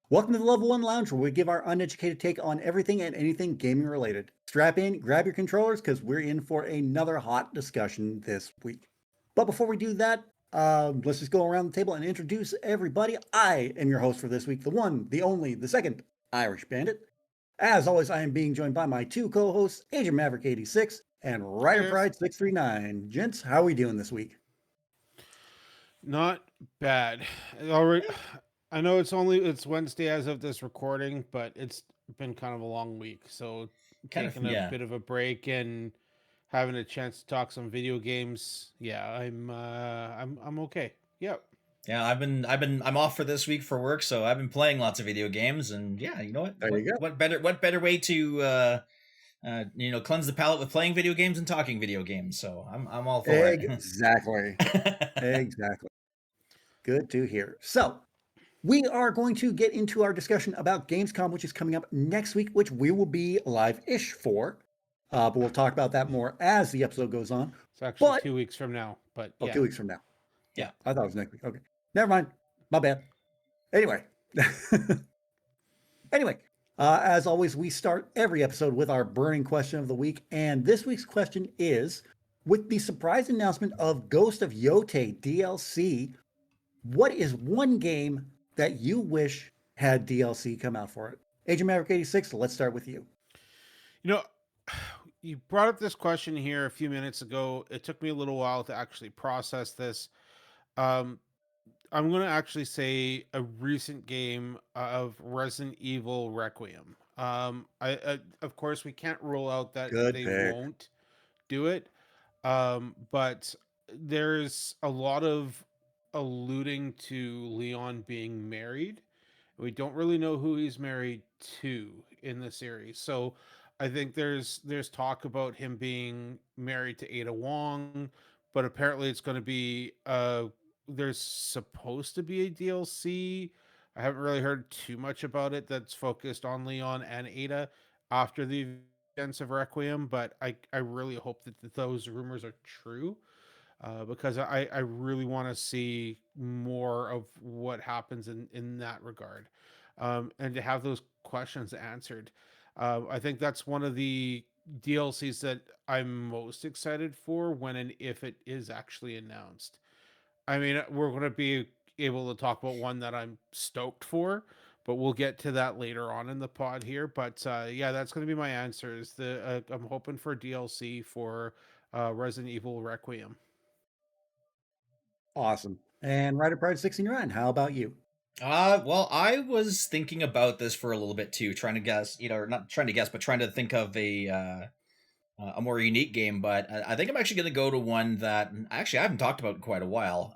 Welcome to the Level 1 Lounge, where we give our uneducated take on everything and anything gaming related. Strap in, grab your controllers, because we're in for another hot discussion this week. But before we do that, let's just go around the table and introduce everybody. I am your host for this week, the one, the only, the second Irish Bandit. As always, I am being joined by my two co-hosts, Agent Maverick 86 and Rider Yes. Pride 639. Gents, how are we doing this week? Not bad. Already, I know it's Wednesday as of this recording, but it's been kind of a long week. So Kind of, taking a yeah. bit of a break and having a chance to talk some video games. Yeah, I'm okay. Yep. Yeah, I'm off for this week for work, so I've been playing lots of video games, and yeah, you know what? There you go. What better way to cleanse the palate with playing video games and talking video games? So I'm all for Exactly. it. Exactly. Good to hear. So, we are going to get into our discussion about Gamescom, which is coming up next week, which we will be live-ish for. But we'll talk about that more as the episode goes on. It's actually But 2 weeks from now. But oh, yeah. 2 weeks from now. Yeah. I thought it was next week. Okay, never mind. My bad. Anyway, anyway, as always, we start every episode with our burning question of the week, and this week's question is: with the surprise announcement of Ghost of Yote DLC, what is one game that you wish had DLC come out for it? Agent Maverick 86, let's start with you. You know, you brought up this question here a few minutes ago. It took me a little while to actually process this. Um, I'm going to actually say a recent game of Resident Evil Requiem. Of course, we can't rule out that Good they pick. won't do it, but there's a lot of alluding to Leon being married. We don't really know who he's married to in the series, so I think there's talk about him being married to Ada Wong, but apparently it's going to be there's supposed to be a DLC. I haven't really heard too much about it that's focused on Leon and Ada after the events of Requiem, but I really hope that those rumors are true, because I really want to see more of what happens in that regard, and to have those questions answered. I think that's one of the DLCs that I'm most excited for when and if it is actually announced. I mean, we're going to be able to talk about one that I'm stoked for, but we'll get to that later on in the pod here. But yeah, that's going to be my answer. Is the I'm hoping for DLC for Resident Evil Requiem. Awesome. And Rider Pride 69, how about you? Well, I was thinking about this for a little bit too, trying to guess, not trying to guess, but trying to think of a more unique game, but I think I'm actually going to go to one that actually I haven't talked about in quite a while.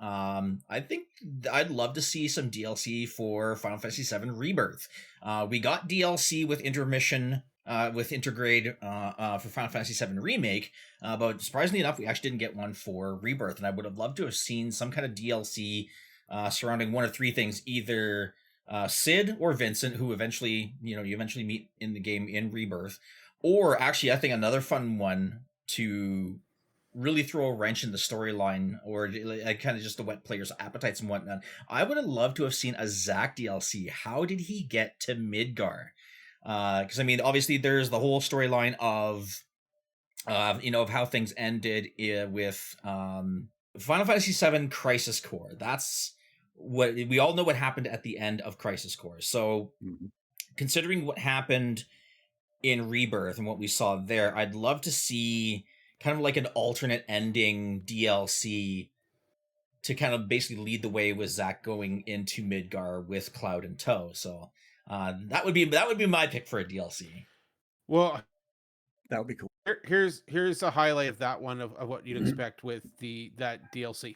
I think I'd love to see some DLC for Final Fantasy VII Rebirth. We got DLC with intermission, with Intergrade for Final Fantasy VII Remake, but surprisingly enough, we actually didn't get one for Rebirth, and I would have loved to have seen some kind of DLC surrounding one of three things, either Sid or Vincent, who eventually, you eventually meet in the game in Rebirth. Or actually, I think another fun one to really throw a wrench in the storyline, or kind of just to whet players' appetites and whatnot. I would have loved to have seen a Zack DLC. How did he get to Midgar? Because I mean, obviously, there's the whole storyline of, of how things ended with Final Fantasy VII Crisis Core. That's what we all know what happened at the end of Crisis Core. So, considering what happened in Rebirth and what we saw there, I'd love to see kind of like an alternate ending DLC to kind of basically lead the way with Zack going into Midgar with Cloud in tow. So that would be my pick for a DLC. Well, That would be cool. here's a highlight of that one of what you'd expect with that DLC.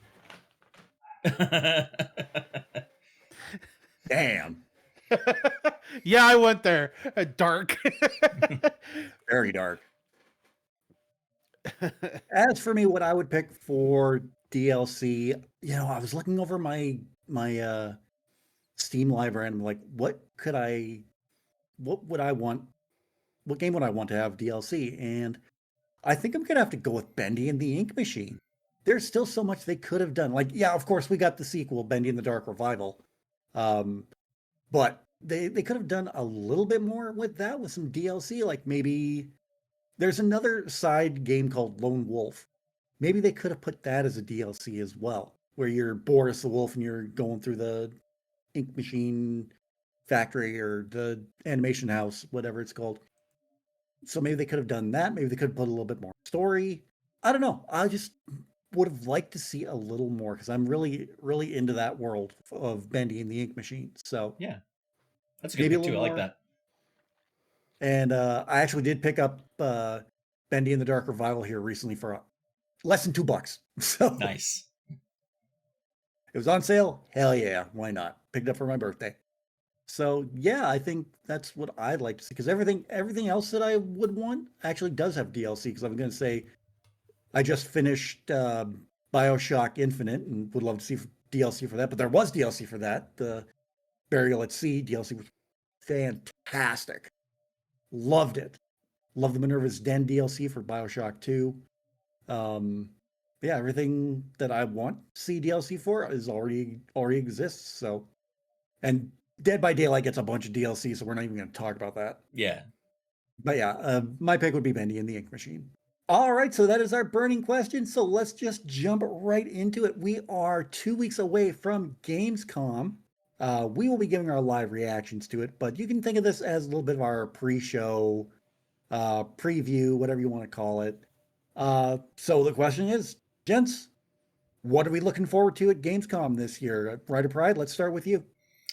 Damn. Yeah, I went there. Dark. Very dark. As for me, what I would pick for DLC, I was looking over my Steam library and I'm like, what would I want? What game would I want to have DLC? And I think I'm gonna have to go with Bendy and the Ink Machine. There's still so much they could have done. Like, yeah, of course we got the sequel, Bendy and the Dark Revival. But they could have done a little bit more with that with some DLC. Like maybe there's another side game called Lone Wolf. Maybe they could have put that as a DLC as well, where you're Boris the Wolf and you're going through the ink machine factory or the animation house, whatever it's called. So maybe they could have done that. Maybe they could have put a little bit more story. I don't know. I just would have liked to see a little more because I'm really, really into that world of Bendy and the Ink Machine. So Yeah, that's a good maybe a pick too. little I like more. that. And I actually did pick up Bendy and the Dark Revival here recently for less than $2. So Nice. it was on sale. Hell yeah, why not? Picked up for my birthday. So yeah, I think that's what I'd like to see because everything else that I would want actually does have DLC. Because I'm going to say I just finished BioShock Infinite and would love to see DLC for that. But there was DLC for that. The Burial at Sea DLC was fantastic. Loved it. Love the Minerva's Den DLC for BioShock 2. Um, yeah, everything that I want to see DLC for is already exists. So, and Dead by Daylight gets a bunch of DLC, so we're not even going to talk about that. Yeah. But yeah, my pick would be Bendy and the Ink Machine. All right, so that is our burning question. So let's just jump right into it. We are 2 weeks away from Gamescom. We will be giving our live reactions to it, but you can think of this as a little bit of our pre-show preview, whatever you want to call it. So the question is, gents, what are we looking forward to at Gamescom this year? Ryder Pride, let's start with you.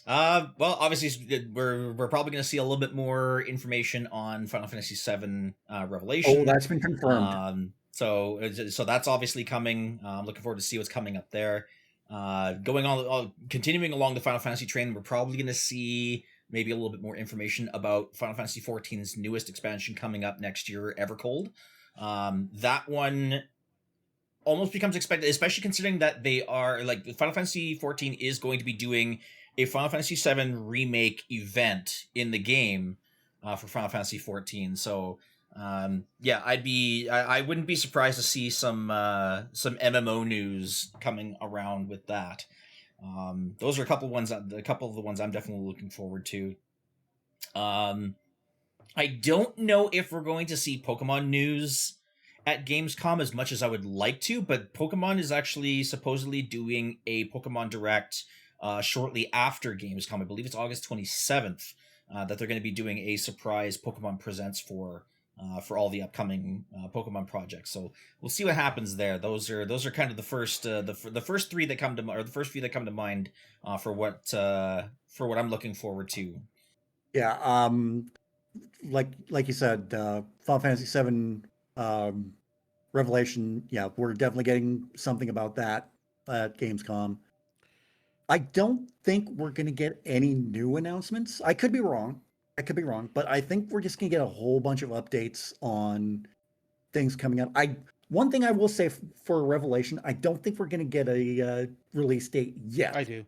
Well, obviously, we're probably going to see a little bit more information on Final Fantasy VII Revelation. Oh, that's been confirmed. So that's obviously coming. I'm looking forward to see what's coming up there. Continuing along the Final Fantasy train, we're probably going to see maybe a little bit more information about Final Fantasy XIV's newest expansion coming up next year, Evercold. That one almost becomes expected, especially considering that they are like Final Fantasy XIV is going to be doing a Final Fantasy VII remake event in the game for Final Fantasy XIV. So I wouldn't be surprised to see some MMO news coming around with that. Those are a couple of the ones I'm definitely looking forward to. I don't know if we're going to see Pokemon news at Gamescom as much as I would like to, but Pokemon is actually supposedly doing a Pokemon Direct shortly after Gamescom. I believe it's August 27th that they're going to be doing a surprise Pokemon Presents for all the upcoming Pokemon projects. So we'll see what happens there. Those are kind of the first the first three that come to or the first few that come to mind for what I'm looking forward to. Yeah, like you said, Final Fantasy VII Revelation. Yeah, we're definitely getting something about that at Gamescom. I don't think we're going to get any new announcements. I could be wrong. But I think we're just going to get a whole bunch of updates on things coming up. One thing I will say for Revelation, I don't think we're going to get a release date yet. I do.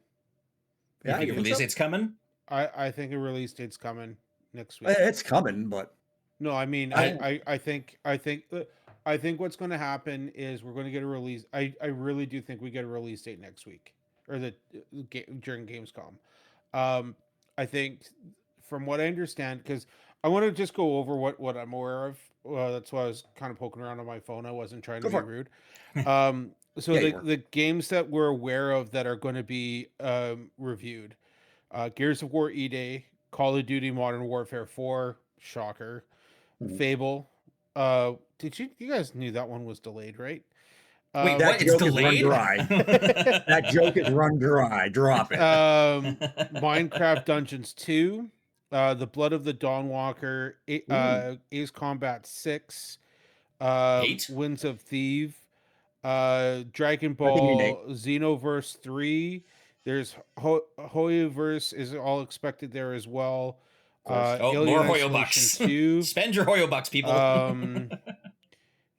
Yeah, you think a release date's coming? I think a release date's coming next week. It's coming, but no, I mean, I think what's going to happen is we're going to get a release. I really do think we get a release date next week or during Gamescom. I think from what I understand, because I want to just go over what I'm aware of. That's why I was kind of poking around on my phone. I wasn't trying to be rude. So Yeah, the games that we're aware of that are going to be reviewed: Gears of War E-Day, Call of Duty Modern Warfare 4, shocker, Fable. Did you guys knew that one was delayed, right? Wait, that what? It's joke is run delayed? dry. That joke is run dry. Drop it. Minecraft Dungeons 2, The Blood of the Dawnwalker, Ace Combat 6, 8? Winds of Thief, Dragon I think you need Ball Xenoverse 3. There's Hoyoverse is all expected there as well. Oh, Alien more Hoyo Isolation bucks. 2. Spend your Hoyo bucks, people.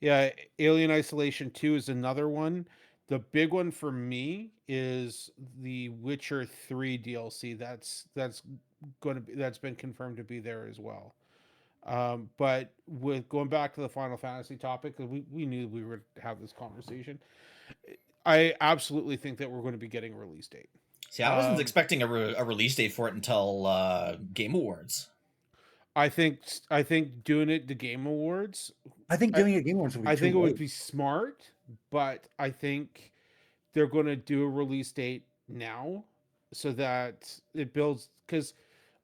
Yeah, Alien Isolation 2 is another one. The big one for me is the Witcher 3 DLC. That's been confirmed to be there as well. But with going back to the Final Fantasy topic, because we knew we would have this conversation, I absolutely think that we're going to be getting a release date. See, I wasn't Um, expecting a release date for it until Game Awards. I think doing it the Game Awards, I think I doing a Game Awards would be I too think it would late. be smart, but I think they're going to do a release date now so that it builds, because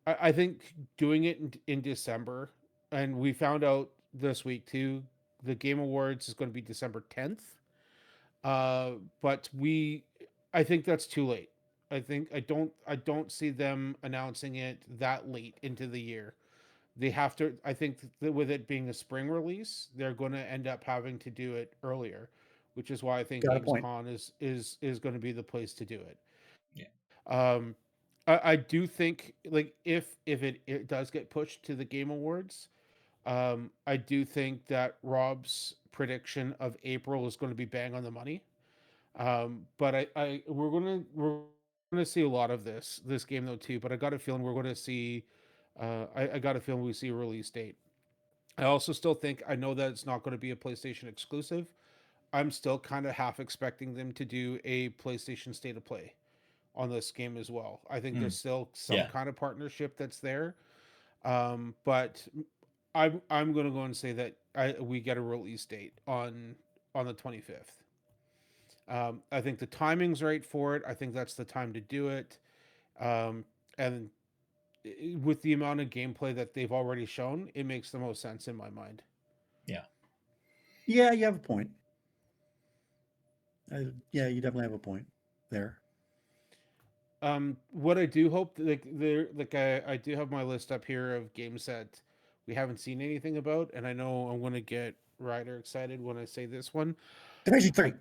I think doing it in December, and we found out this week too, the Game Awards is going to be December 10th. But I think that's too late. I don't see them announcing it that late into the year. They have to. I think that with it being a spring release, they're going to end up having to do it earlier, which is why I think Got a point. Gamescom is going to be the place to do it. Yeah. Um, I do think, like, if it does get pushed to the Game Awards, I do think that Rob's prediction of April is going to be bang on the money. But we're gonna see a lot of this game though too. But I got a feeling we're gonna see. I got a feeling we see a release date. I also still think, I know that it's not going to be a PlayStation exclusive. I'm still kind of half expecting them to do a PlayStation State of Play on this game as well. I think Mm, there's still some yeah. kind of partnership that's there. But I'm gonna go and say that we get a release date on the 25th. I think the timing's right for it. I think that's the time to do it. And with the amount of gameplay that they've already shown, it makes the most sense in my mind. Yeah. Yeah, you have a point. Yeah, you definitely have a point there. What I do hope, I do have my list up here of games that we haven't seen anything about, and I know I'm going to get Ryder excited when I say this one. Division 3. I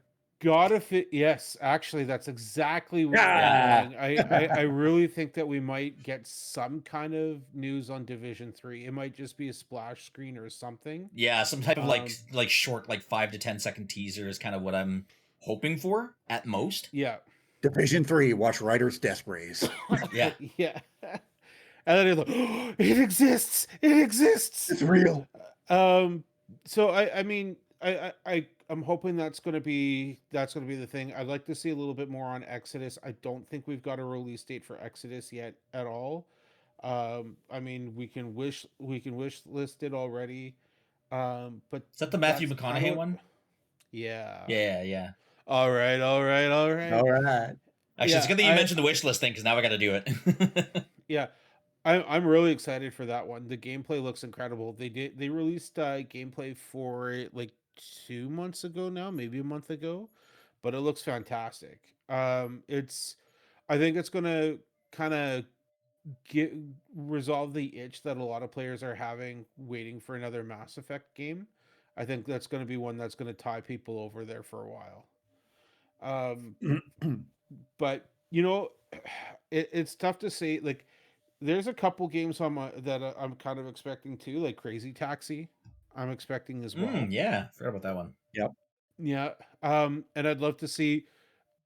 gotta fit. Yes, actually, that's exactly where I'm Yeah. going. I really think that we might get some kind of news on Division 3. It might just be a splash screen or something. Yeah, some type of Um, like short, like 5 to 10 second teaser is kind of what I'm hoping for at most. yeah, Division 3. Watch Riders Death Rays. Yeah. yeah. And then it's like, "Oh, it exists. It exists." It's real. Um, so I mean, I'm hoping that's gonna be the thing. I'd like to see a little bit more on Exodus. I don't think we've got a release date for Exodus yet at all. I mean, we can wish list it already. But Is that the Matthew that's kind of McConaughey what. one? Yeah. Yeah, yeah. All right. All right. All right. All right. Actually, it's Yeah. good that you mentioned the wish list thing because now I got to do it. Yeah. I'm really excited for that one. The gameplay looks incredible. They released gameplay for it like 2 months ago now, maybe a month ago, but it looks fantastic. It's I think it's gonna kind of get resolve the itch that a lot of players are having waiting for another Mass Effect game. I think that's going to be one that's going to tie people over there for a while. Um, but it's tough to say. Like, there's a couple games on my that I'm kind of expecting too, like Crazy Taxi. I'm expecting as well. Yeah, forgot about that one. Yep. Yeah. And I'd love to see.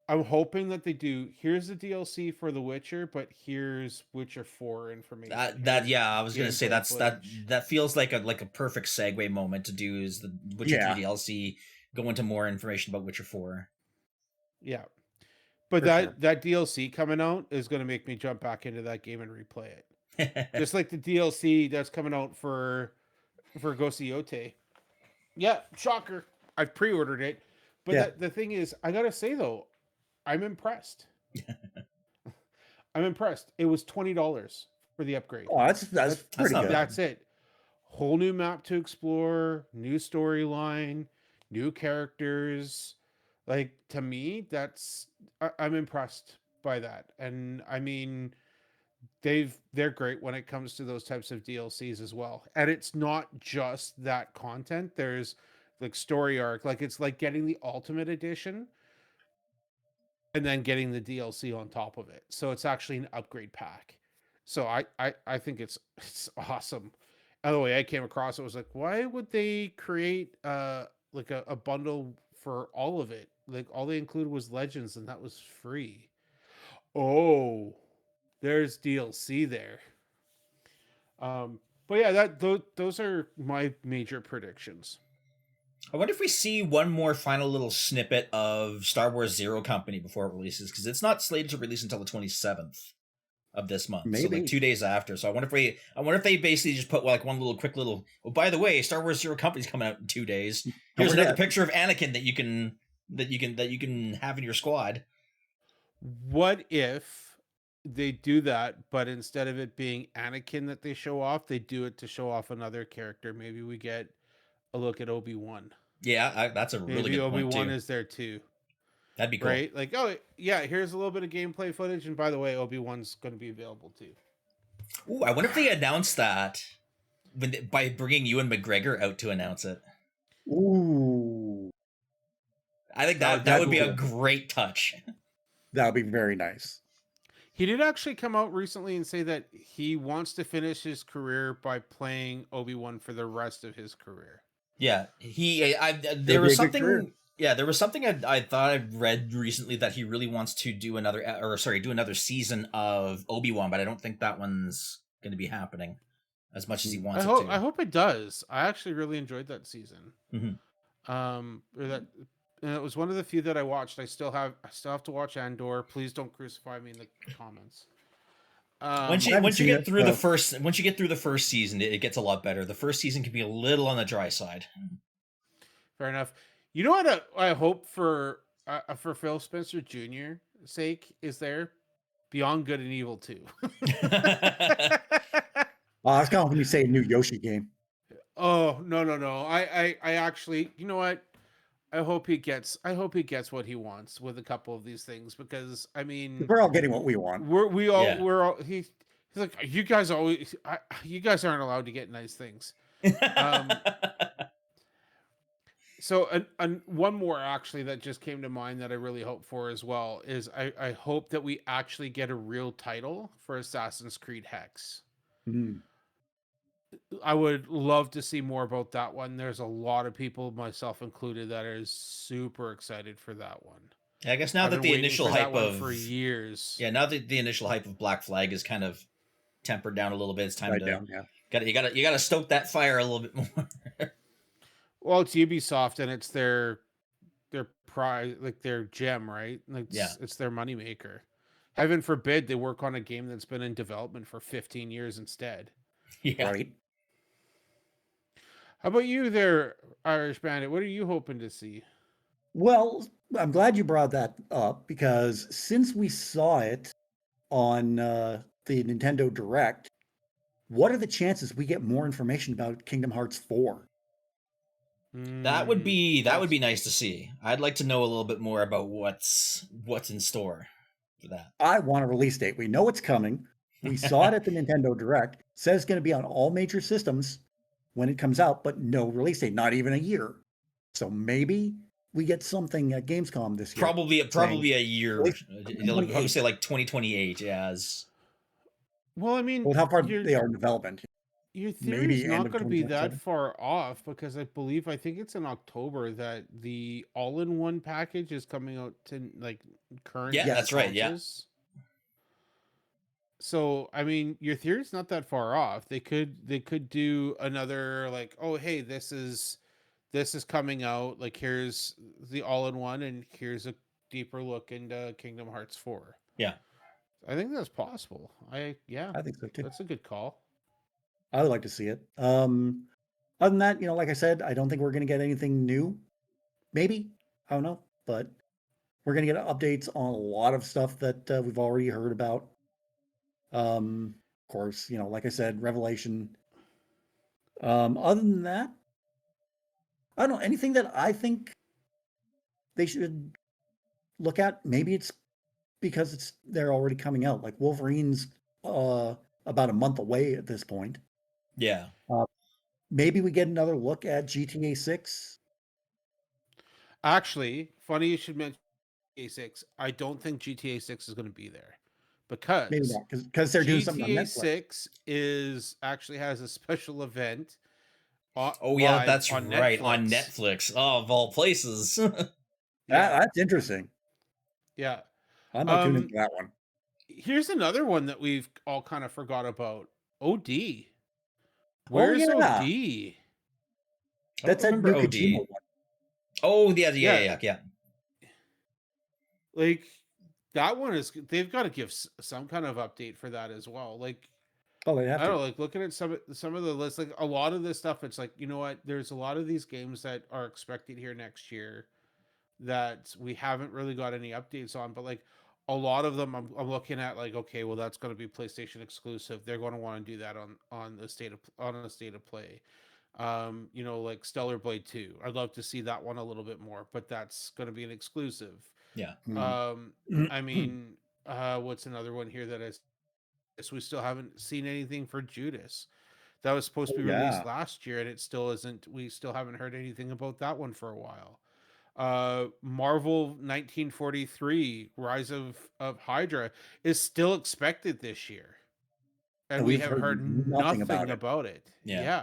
I'm hoping that they do. Here's the DLC for The Witcher, but here's Witcher 4 information. That Here's yeah, I was gonna say gameplay that footage. that feels like a perfect segue moment to do is the Witcher 3 Yeah, DLC, go into more information about Witcher 4. Yeah. But for sure. that DLC coming out is going to make me jump back into that game and replay it. Just like the DLC that's coming out for Ghost of Yote. Yeah, shocker. I've pre-ordered it. But Yeah. the thing is, I got to say though, I'm impressed. I'm impressed. It was $20 for the upgrade. Oh, that's That's That's pretty not good. bad. that's it. Whole new map to explore, new storyline, new characters. Like, to me, I'm impressed by that. And I mean, they're great when it comes to those types of DLCs as well. And it's not just that content. There's like story arc. Like, it's like getting the ultimate edition and then getting the DLC on top of it. So it's actually an upgrade pack. So I think it's awesome. And the way I came across it was like, why would they create like a bundle for all of it? Like, all they included was Legends and that was free. Oh, there's DLC there. But yeah, those are my major predictions. I wonder if we see one more final little snippet of Star Wars Zero Company before it releases, because it's not slated to release until the 27th of this month, so like Maybe. 2 days after. So I wonder if they basically just put like one little quick little. Oh, by the way, Star Wars Zero Company's coming out in 2 days. Don't Here's another forget. picture of Anakin that you can have in your squad. What if they do that, but instead of it being Anakin that they show off, they do it to show off another character? Maybe we get a look at Obi-Wan. Yeah, that's a really Maybe good point Obi-Wan too. is there too, That'd be cool. right? Like, oh yeah, here's a little bit of gameplay footage, and by the way, Obi-Wan's going to be available too. Ooh, I wonder if they announced that by bringing Ewan McGregor out to announce it. Ooh, I think That- that would be a that'd be great touch. that would be very nice. He did actually come out recently and say that he wants to finish his career by playing Obi-Wan for the rest of his career. Yeah, It'd there be was a good career. something. Yeah, there was something I thought I read recently that he really wants to do do another season of Obi-Wan, but I don't think that one's going to be happening as much as he wants it to. I hope it does. I actually really enjoyed that season. Mhm. Or that, and it was one of the few that I watched. I still have to watch Andor. Please don't crucify me in the comments. Once you get through the first season, it gets a lot better. The first season can be a little on the dry side. Fair enough. You know what I hope for Phil Spencer Jr.'s sake is there Beyond Good and Evil 2. I was going to say a new Yoshi game. Oh no. I actually, you know what? I hope he gets what he wants with a couple of these things, because I mean, We're all getting what we want. he's like, you guys aren't allowed to get nice things. So one more actually that just came to mind that I really hope for as well is I hope that we actually get a real title for Assassin's Creed Hex. Mm. I would love to see more about that one. There's a lot of people, myself included, that are super excited for that one. I guess now I've that been the waiting initial for that hype one of for years. Yeah, now that the initial hype of Black Flag is kind of tempered down a little bit, it's time to Down, yeah. you gotta stoke that fire a little bit more. Well, it's Ubisoft and it's their prize, like their gem, right? Like it's their moneymaker. Heaven forbid they work on a game that's been in development for 15 years instead. Yeah. Right. How about you there, Irish Bandit? What are you hoping to see? Well, I'm glad you brought that up, because since we saw it on the Nintendo Direct, what are the chances we get more information about Kingdom Hearts 4? That would be nice to see. I'd like to know a little bit more about what's in store for that. I want a release date. We know it's coming. We saw it at the Nintendo Direct. Says it's going to be on all major systems when it comes out, but no release date, not even a year. So maybe we get something at Gamescom this year. Probably a year. They'll probably 2028. say like 2028. Yeah. Well, I mean, Well, how far they are in development. your theory Maybe is end not of going to be that 2027. far off, because I think it's in October that the all-in-one package is coming out to like current. Yeah, that's right. Yeah. launches. So, I mean, your theory's not that far off. They could do another, like, oh, hey, this is coming out. Like, here's the all-in-one, and here's a deeper look into Kingdom Hearts 4. Yeah. I think that's possible. I think so too. That's a good call. I would like to see it. Other than that, like I said, I don't think we're going to get anything new. Maybe, I don't know, but we're going to get updates on a lot of stuff that we've already heard about. Of course, like I said, Revelation. Other than that, I don't know, anything that I think they should look at. Maybe it's because they're already coming out. Like Wolverine's about a month away at this point. Yeah. Maybe we get another look at GTA 6. Actually, funny you should mention GTA 6. I don't think GTA 6 is going to be there, because Maybe not, because they're doing something on GTA Netflix. 6 actually has a special event. Oh yeah, that's on right, Netflix. on Netflix. Oh, of all places. That's interesting. Yeah. I might tune into that one. Here's another one that we've all kind of forgot about. OD. Where's yeah. OD? I don't That's that remember new OD. Kojima one. Oh, yeah. Like that one is they've got to give some kind of update for that as well. Like Oh, they have I don't to. know, like looking at some of the lists, like a lot of this stuff, it's like, you know what, there's a lot of these games that are expected here next year that we haven't really got any updates on, but like a lot of them I'm looking at like, okay, well that's going to be PlayStation exclusive. They're going to want to do that on the state of play. You know, like Stellar Blade 2. I'd love to see that one a little bit more, but that's going to be an exclusive. Yeah. Um, Mhm. I mean, what's another one here that is we still haven't seen anything for Judas. That was supposed to Oh, be yeah. released last year, and it still isn't. We still haven't heard anything about that one for a while. Marvel 1943 Rise of Hydra is still expected this year, and And we we've have heard heard nothing about nothing it. about it. Yeah. Yeah,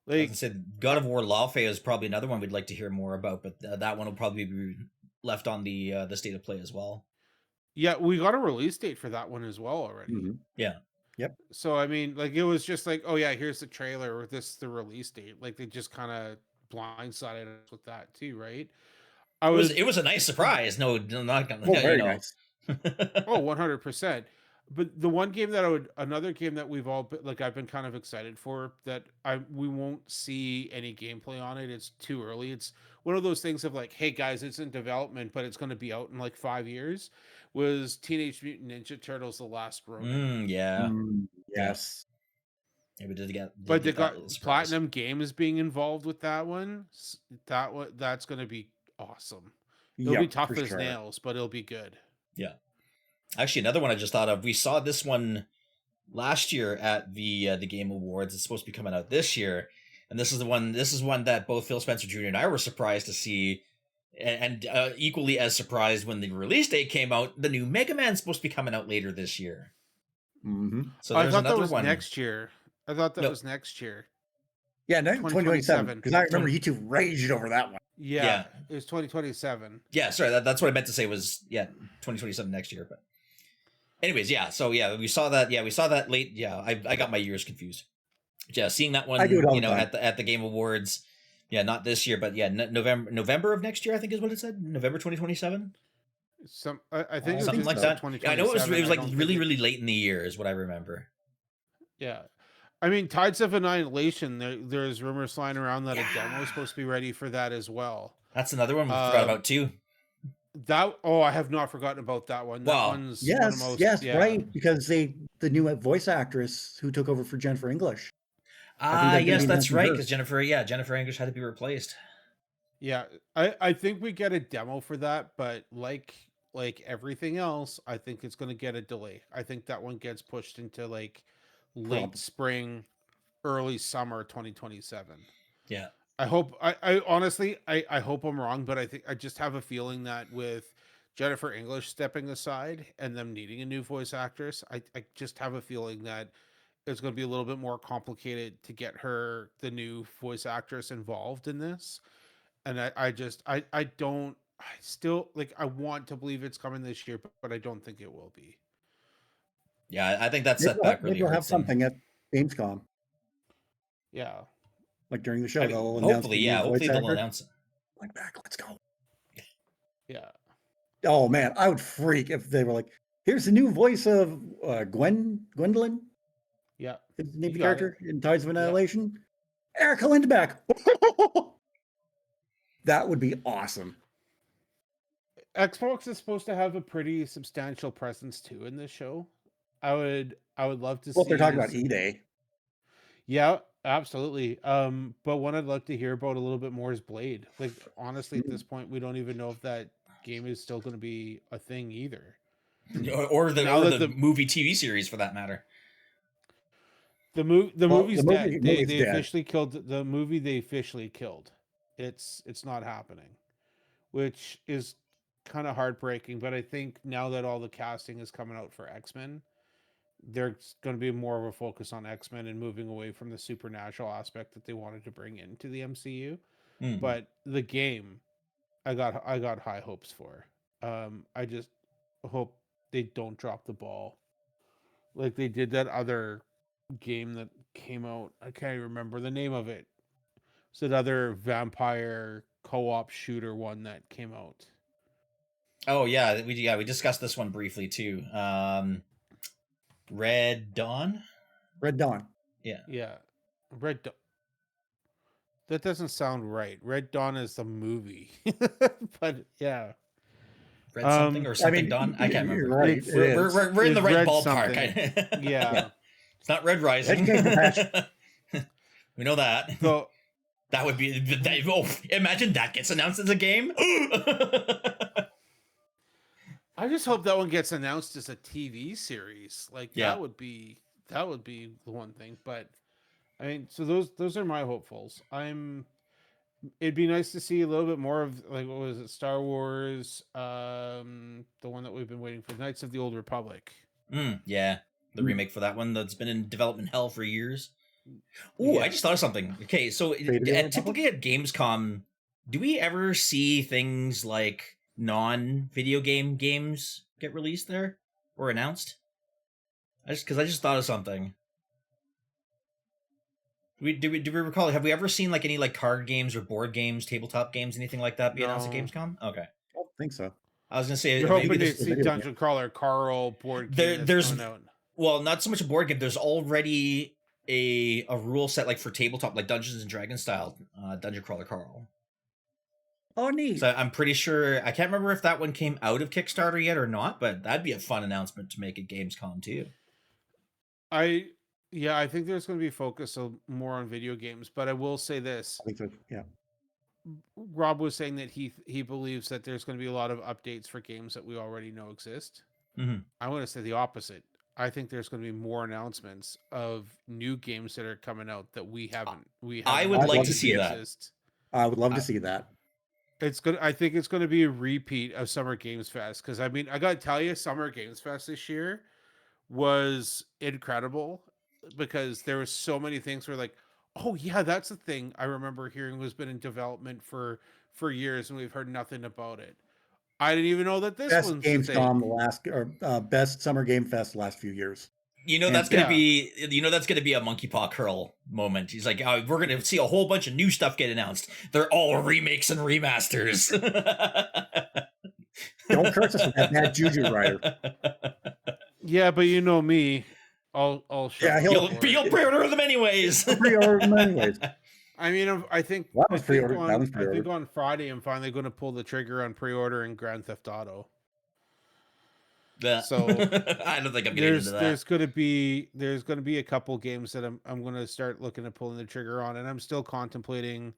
I was gonna like say God of War Laufey is probably another one we'd like to hear more about, but that one will probably be left on the state of play as well. yeah, we got a release date for that one as well already. Mhm. Yeah. Yep. So I mean, like it was just like, oh yeah, here's the trailer or this the release date. Like they just kind of blindsided us with that too, right? I was It was a nice surprise. No, not Oh, you very know. nice. oh 100%. But the one game that another game that we've all like I've been kind of excited for that we won't see any gameplay on it. It's too early. It's one of those things of like, hey guys, it's in development, but it's going to be out in like 5 years. Was Teenage Mutant Ninja Turtles: The Last Ronin? Yeah. Yeah. Yes. Yeah, we did But they get that got little surprise. Platinum Games being involved with that one. That's going to be awesome. It'll be Yep, for tough as sure. nails, but it'll be good. Yeah. Actually, another one I just thought of. We saw this one last year at the Game Awards. It's supposed to be coming out this year, and this is the one. This is one that both Phil Spencer Jr. and I were surprised to see, and equally as surprised when the release date came out. The new Mega Man's supposed to be coming out later this year. Mm-hmm. So I there's thought that another was one. next year. I thought that No, was next year. Yeah, no, 2027. 2027. Because I remember 20 you two raged over that one. Yeah, Yeah. it was 2027. Yeah, sorry, that's what I meant to say was 2027 next year. But anyways, yeah. So yeah, we saw that. Yeah, we saw that late. Yeah, I got my years confused. Yeah, seeing that I do it one, all the time. at the Game Awards. Yeah, not this year, but yeah, November of next year. I think is what it said. November 2027, I think it was something think just like so. that. Yeah, I know it was 2027. I like don't think really really late in the year is what I remember. Yeah. I mean, Tides of Annihilation, there's rumors flying around that a demo is Yeah, supposed to be ready for that as well. that's another one we forgot Um, about too. I have not forgotten about that one. That Wow. one's one of the Yes, most, yes, yeah. right. Because the new voice actress who took over for Jennifer English. I think that Yes, game that's has been right. her. Because Jennifer English had to be replaced. Yeah. I think we get a demo for that, but like everything else, I think it's going to get a delay. I think that one gets pushed into like late Prob- spring, early summer 2027. Yeah. I honestly I hope I'm wrong, but I think I just have a feeling that with Jennifer English stepping aside and them needing a new voice actress, I just have a feeling that it's going to be a little bit more complicated to get her the new voice actress involved in this. And I don't I still like I want to believe it's coming this year, but I don't think it will be. Yeah, I think that setback Maybe really we'll have hurts them. something at Gamescom. Yeah. Like during the show, I mean, they'll announce hopefully, the new yeah, voice hopefully they'll actor. announce it. Like back, let's go. Yeah. Oh man, I would freak if they were like, "Here's the new voice of Gwendolyn, Yeah. is the name of You the got character in Tides of Yeah. Annihilation." Erica Lindback. That would be awesome. Xbox is supposed to have a pretty substantial presence too in this show. I would love to Well, if they're see talking about is E-Day. yeah, absolutely. But one I'd love to hear about a little bit more is Blade. Like honestly, at this point, we don't even know if that game is still going to be a thing either. Or Now the that the movie TV series for that matter. the Well, movie's the dead. movie's They dead. officially killed the movie. They officially killed. It's not happening, which is kind of heartbreaking. But I think now that all the casting is coming out for X-Men, there's going to be more of a focus on X-Men and moving away from the supernatural aspect that they wanted to bring into the MCU. Mm. But the game, I got high hopes for. I just hope they don't drop the ball like they did that other game that came out. I can't even remember the name of it. It's another vampire co-op shooter one that came out. Oh yeah, we discussed this one briefly too. Red Dawn. Red Dawn. Yeah. Yeah, Red. That doesn't sound right. Red Dawn is the movie, but yeah. Red something or I something mean, Dawn. I can't you're remember. right. It's It is. We're in the it's right Red ballpark. something. Yeah. Yeah. It's not Red Rising. Education patch. We know that. So That would be. Oh, imagine that gets announced as a game. I just hope that one gets announced as a TV series. Like Yeah. that would be the one thing. But I mean, so those are my hopefuls. It'd be nice to see a little bit more of, like, what was it, Star Wars, the one that we've been waiting for, Knights of the Old Republic. Yeah, the remake for that one that's been in development hell for years. Ooh, I Yeah. just thought of something. Okay, so typically at Gamescom, do we ever see things like non-video games get released there or announced? I just thought of something. Do we recall? Have we ever seen like any like card games or board games, tabletop games, anything like that be announced at No. Gamescom? Okay, I don't think so. I was gonna say You're maybe hoping to this. see Dungeon Crawler Carl board game that's coming out. Well, not so much a board game. There's already a rule set like for tabletop, like Dungeons and Dragons style Dungeon Crawler Carl. Oh, neat. So I'm pretty sure I can't remember if that one came out of Kickstarter yet or not, but that'd be a fun announcement to make at Gamescom too. I think there's going to be focus more on video games, but I will say this: I think so. Yeah. Rob was saying that he believes that there's going to be a lot of updates for games that we already know exist. Mm-hmm. I want to say the opposite. I think there's going to be more announcements of new games that are coming out that we haven't. I would I'd like love to to see see that. exist. I would love to see that. It's good. I think it's going to be a repeat of Summer Games Fest, because I mean, I got to tell you, Summer Games Fest this year was incredible, because there was so many things where, like, oh yeah, that's the thing I remember hearing was been in development for years and we've heard nothing about it. I didn't even know that this Best one's the Gamescom thing. best Summer Game Fest the last few years. You know Hands that's gonna down. be a Monkey Paw Curl moment. He's like, oh, we're gonna see a whole bunch of new stuff get announced. They're all remakes and remasters. Don't curse us with that bad juju, Ryder. Yeah, but you know me, I'll shut Yeah, up he'll- for it. You'll pre-order them anyways. Pre-order them anyways. I mean, I think That was pre-ordered. on, That was I think pre-ordered. on Friday I'm finally going to pull the trigger on pre-ordering Grand Theft Auto. So I don't think I'm getting into that. there's going to be a couple games that I'm going to start looking at pulling the trigger on, and I'm still contemplating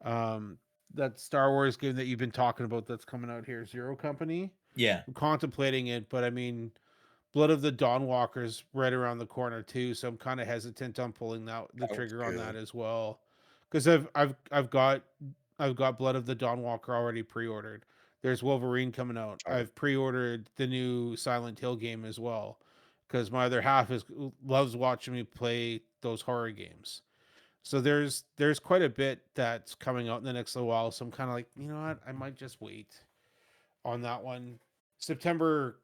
that Star Wars game that you've been talking about that's coming out here, Zero Company. Yeah. I'm contemplating it, but I mean, Blood of the Dawnwalker's right around the corner too, so I'm kind of hesitant on pulling the That trigger looks on good. that as well, because I've got Blood of the Dawnwalker already pre-ordered. There's Wolverine coming out. Sorry. I've pre-ordered the new Silent Hill game as well, because my other half loves watching me play those horror games. So there's quite a bit that's coming out in the next little while. So I'm kind of like, you know what, I might just wait on that one. September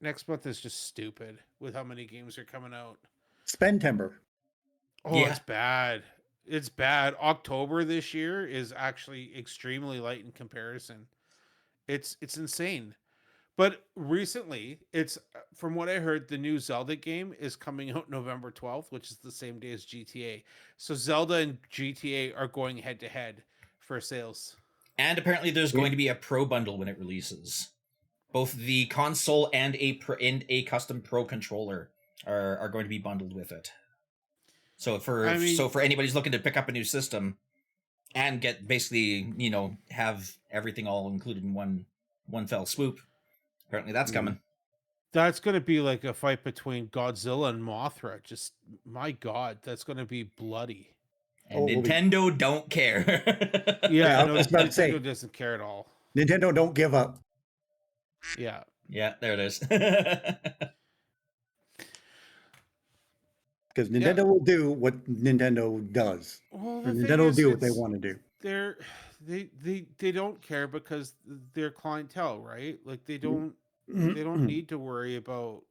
next month is just stupid with how many games are coming out. Spendtember. Oh, Yeah. it's bad. It's bad. October this year is actually extremely light in comparison. It's insane. But recently, it's from what I heard, the new Zelda game is coming out November 12th, which is the same day as GTA. So Zelda and GTA are going head to head for sales. And apparently there's going to be a pro bundle when it releases. Both the console and a custom pro controller are going to be bundled with it. So for anybody who's looking to pick up a new system and get basically, have everything all included in one fell swoop, apparently that's coming. That's going to be like a fight between Godzilla and Mothra. Just, my God, that's going to be bloody. And Nintendo don't care. Yeah, I was about to say, Nintendo doesn't care at all. Nintendo don't give up. Yeah. Yeah, there it is. Because Nintendo will do what Nintendo does. Well, Or Nintendo will do what they want to do. They don't care because they're clientele, right? Like they don't Mm-hmm. need to worry about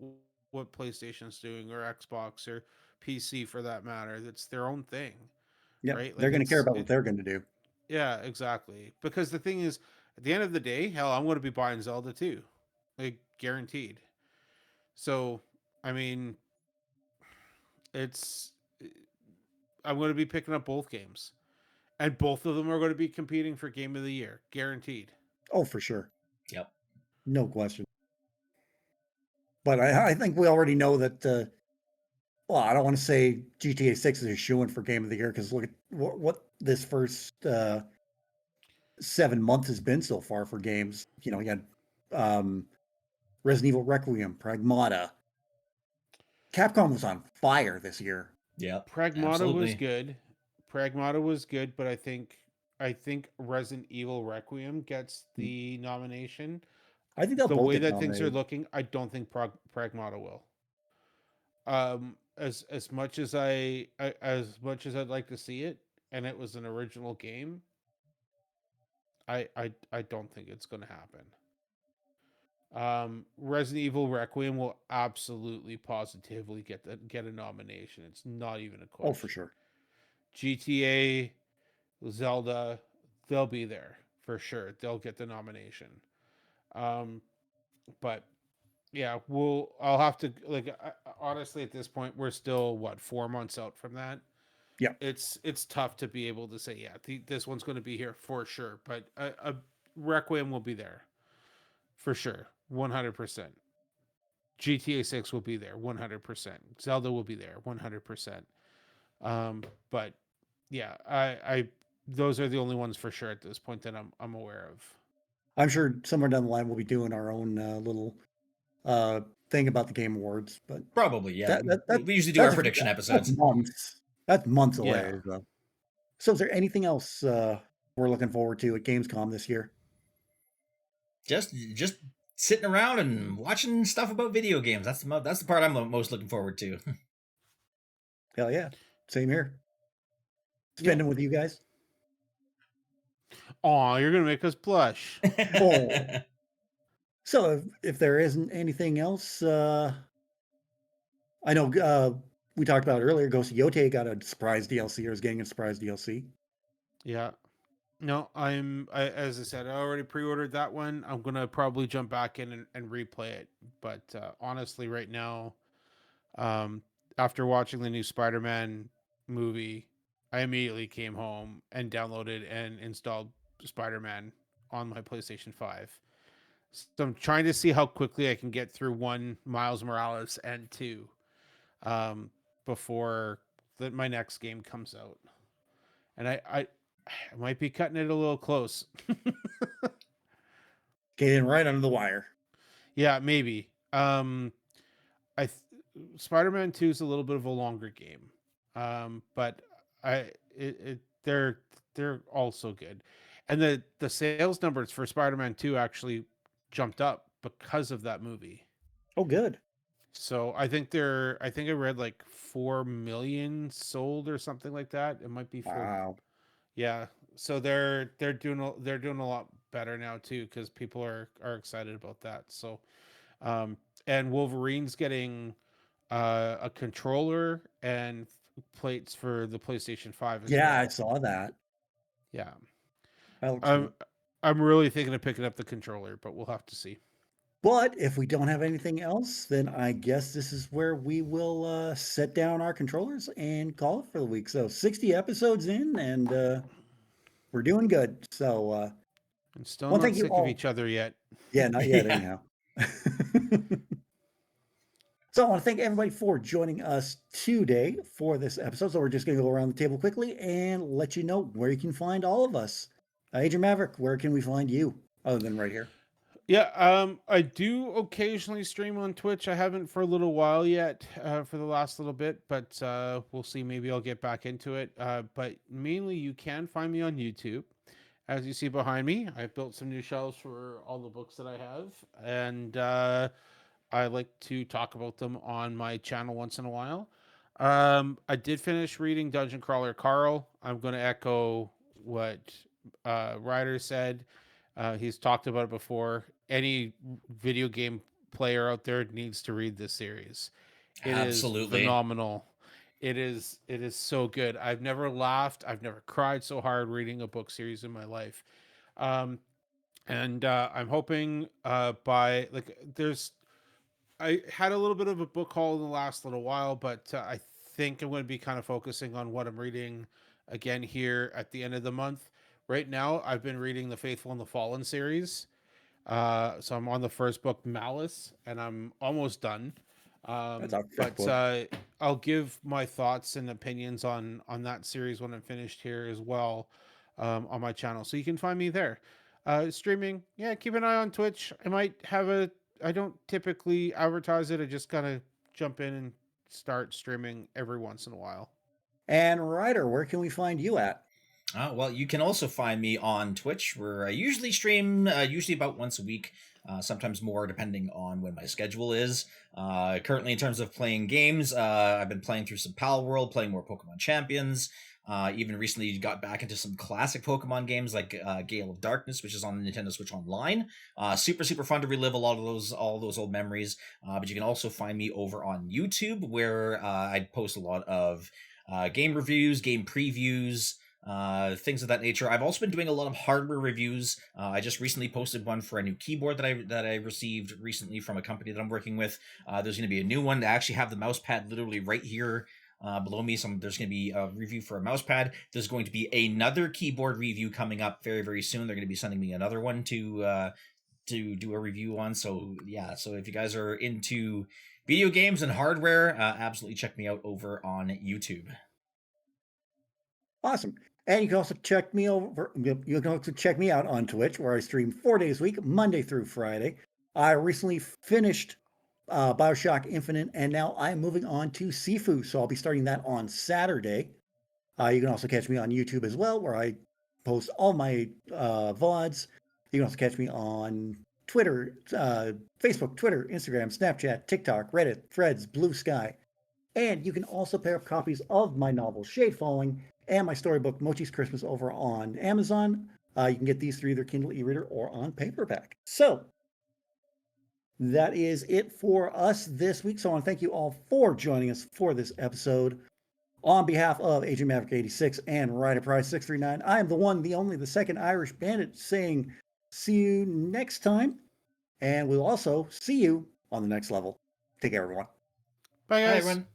what PlayStation's doing or Xbox or PC for that matter. That's their own thing. Yeah, right? they're Like going to care about what they're going to do. yeah, exactly. Because the thing is, at the end of the day, hell, I'm going to be buying Zelda too, like guaranteed. So, I mean, it's I'm going to be picking up both games, and both of them are going to be competing for Game of the Year, guaranteed. Oh, for sure. Yep. No question. But I think we already know that, well, I don't want to say GTA 6 is a shoo-in for Game of the Year because look at what this first 7 months has been so far for games. You know, you had Resident Evil Requiem, Pragmata. Capcom was on fire this year. Yep. Pragmata was Absolutely. good. Pragmata was good, but I think Resident Evil Requiem gets the nomination. I think they'll The both way get that things are nominated. looking, I don't think Pragmata will. As much as as much as I'd like to see it, and it was an original game, I don't think it's going to happen. Resident Evil Requiem will absolutely positively get a nomination. It's not even a Oh, for question. sure. GTA, Zelda, they'll be there for sure. They'll get the nomination. Um, but yeah, I'll have to honestly at this point we're still what 4 months out from that. Yeah. It's tough to be able to say yeah this one's going to be here for sure, but a Requiem will be there for sure, 100%. GTA 6 will be there 100%. Zelda will be there 100%. But yeah, I those are the only ones for sure at this point that I'm aware of. I'm sure somewhere down the line we'll be doing our own little uh, thing about the Game Awards, but Probably. Yeah. that that, that We usually do our that's prediction that's episodes. months. That's months Yeah. away. So is there anything else we're looking forward to at Gamescom this year? Just sitting around and watching stuff about video games. That's the part I'm most looking forward to. Hell yeah, same here. Yeah. Spending with you guys. Oh, you're gonna make us blush. Oh, so if there isn't anything else, I know we talked about earlier. Ghost of Yote got a surprise DLC or is getting a surprise DLC. Yeah. No, as I said, I already pre-ordered that one. I'm gonna probably jump back in and replay it. But honestly, right now, um, after watching the new Spider-Man movie, I immediately came home and downloaded and installed Spider-Man on my PlayStation 5. So I'm trying to see how quickly I can get through one Miles Morales and two um, before my next game comes out. And I might be cutting it a little close. Getting right under the wire. Yeah, maybe. I th- Spider-Man 2 is a little bit of a longer game. But they're also good. And the sales numbers for Spider-Man 2 actually jumped up because of that movie. Oh, good. So I think I read like 4 million sold or something like that. It might be 4. Wow. Yeah. So they're doing a lot better now too cuz people are excited about that. So um and Wolverine's getting a controller and plates for the PlayStation 5 as Yeah, I well. saw that. Yeah. That looks I'm neat. I'm really thinking of picking up the controller, but we'll have to see. But if we don't have anything else, then I guess this is where we will set down our controllers and call it for the week. So 60 episodes in, and we're doing good. So And still one, not thank you sick of all. each other yet. Yeah, not yet, Yeah. anyhow. So I want to thank everybody for joining us today for this episode. So we're just going to go around the table quickly and let you know where you can find all of us. Agent Maverick, where can we find you other than right here? Yeah, I do occasionally stream on Twitch. I haven't for a little while yet, for the last little bit, but we'll see. Maybe I'll get back into it. But mainly, you can find me on YouTube. As you see behind me, I've built some new shelves for all the books that I have, and I like to talk about them on my channel once in a while. I did finish reading Dungeon Crawler Carl. I'm going to echo what Ryder said. He's talked about it before. Any video game player out there needs to read this series. It is Absolutely. phenomenal. It is so good. I've never laughed. I've never cried so hard reading a book series in my life. Um, and I'm hoping by like there's I had a little bit of a book haul in the last little while, but I think I'm going to be kind of focusing on what I'm reading again here at the end of the month. Right now, I've been reading the Faithful and the Fallen series. So I'm on the first book, Malice, and I'm almost done. That's our fifth But book. I'll give my thoughts and opinions on that series when I'm finished here as well, on my channel. So you can find me there. Streaming, yeah. Keep an eye on Twitch. I might have a. I don't typically advertise it. I just kind of jump in and start streaming every once in a while. And Ryder, where can we find you at? Well, you can also find me on Twitch, where I usually stream, usually about once a week, sometimes more, depending on when my schedule is. Currently, in terms of playing games, I've been playing through some Pal World, playing more Pokemon Champions. Even recently got back into some classic Pokemon games like Gale of Darkness, which is on the Nintendo Switch Online. Super fun to relive all those old memories. But you can also find me over on YouTube, where I post a lot of game reviews, game previews, things of that nature. I've also been doing a lot of hardware reviews. I just recently posted one for a new keyboard that I received recently from a company that I'm working with. There's going to be a new one. I actually have the mouse pad literally right here below me. There's going to be a review for a mouse pad. There's going to be another keyboard review coming up very soon. They're going to be sending me another one to do a review on. So yeah, so if you guys are into video games and hardware, absolutely check me out over on YouTube. Awesome. And you can also check me over. You can also check me out on Twitch, where I stream 4 days a week, Monday through Friday. I recently finished Bioshock Infinite, and now I'm moving on to Sifu. So I'll be starting that on Saturday. You can also catch me on YouTube as well, where I post all my VODs. You can also catch me on Twitter, Facebook, Twitter, Instagram, Snapchat, TikTok, Reddit, Threads, Blue Sky. And you can also pick up copies of my novel Shade Falling and my storybook Mochi's Christmas over on Amazon. You can get these through either Kindle e-reader or on paperback. So that is it for us this week. So I want to thank you all for joining us for this episode. On behalf of Agent Maverick 86 and Rider Prize 639, I am the one, the only, the second Irish Bandit saying see you next time. And we'll also see you on the next level. Take care, everyone. Bye, Hi, guys. everyone.